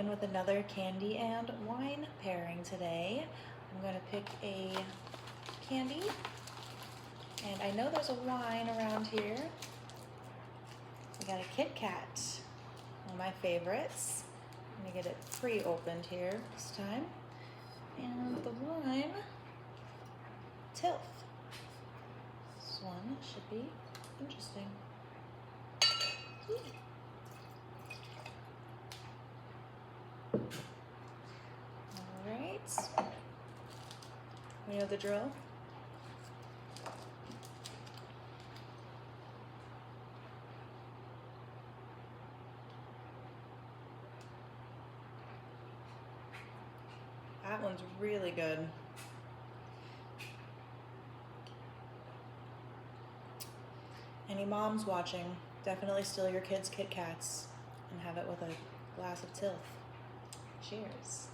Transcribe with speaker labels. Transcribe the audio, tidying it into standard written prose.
Speaker 1: again with another candy and wine pairing today. I'm going to pick a candy, and I know there's a wine around here. We got a Kit Kat, one of my favorites. I'm going to get it pre-opened here this time. And the wine, Tilth. This one should be interesting. Alright. You know the drill? That one's really good. Any moms watching, definitely steal your kids' Kit Kats and have it with a glass of Tilth. Cheers.